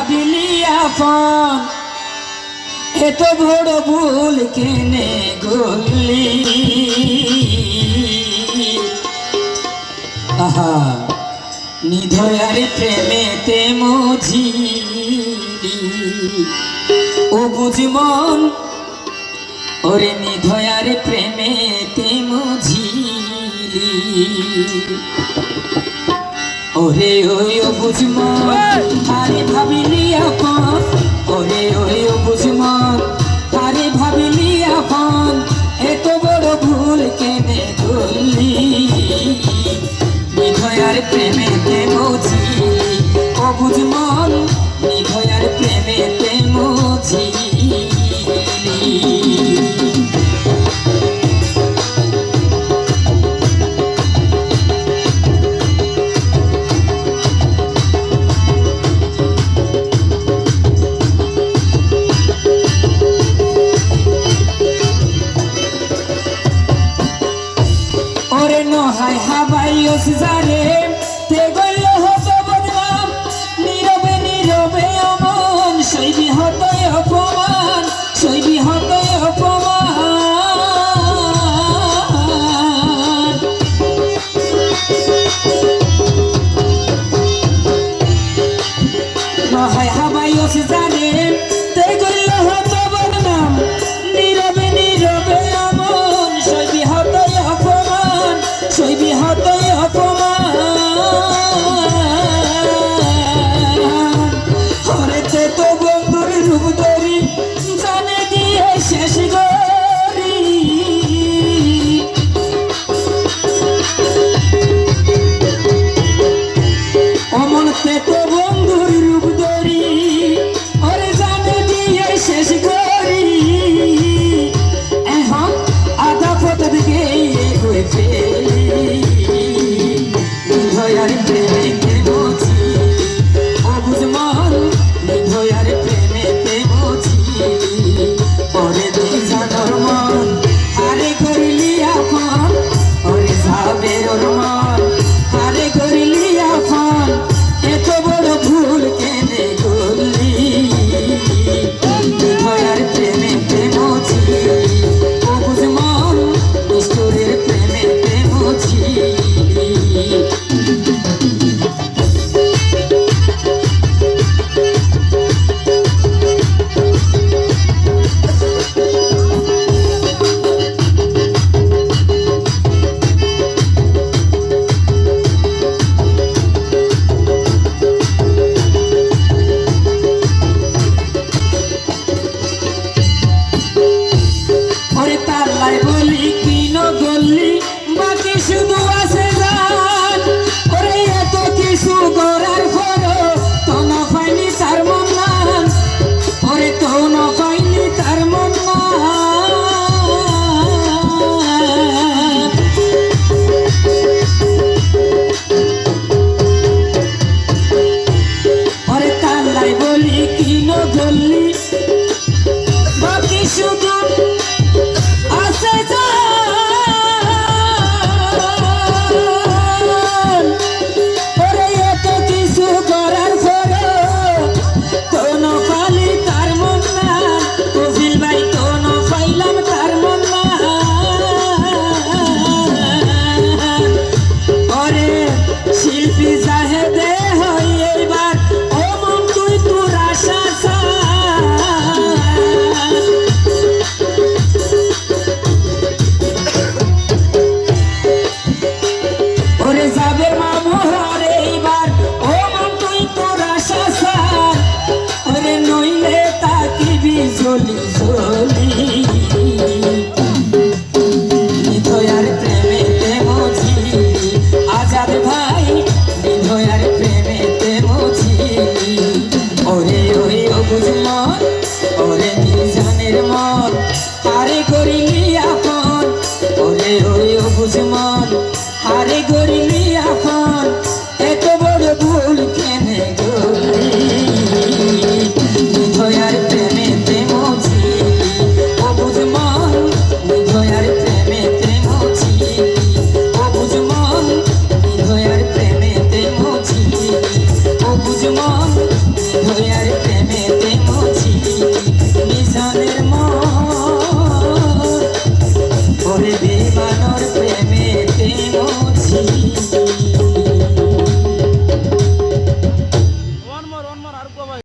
ভাবিলি আপন এত বড় ভুল কেনে গলি আহা নিধয়ার প্রেমেতে মজিলি ও বুঝমন ওরে নিধয়ার প্রেমেতে মজিলি ওরে ওই ও বুঝমন আরে ভাবিলি আপন ওরে ওই ও বুঝমন আরে ভাবিলি আপন এত বড় ভুল কেনে করলি নিধয়ার প্রেমেতে মজিলি ও বুঝমন নিধয়ার প্রেমেতে মজিলি হাই হাবাই ওসিজারে তে গইল হতো বদনাম নীরবে নীরবে অমন সইবি হতই অপমান সইবি হতই অপমান হাই হাবাই ওসিজারে তে গইল হতো বদনাম নীরবে নীরবে অমন সইবি হতই অপমান সইবি হতই অপমান হরেতে তো বন্ধুর রূপ ধরি জানে দিয়ে শেষ গরি অমনতে তো বন্ধুর রূপ ধরি ওরে জানে বানর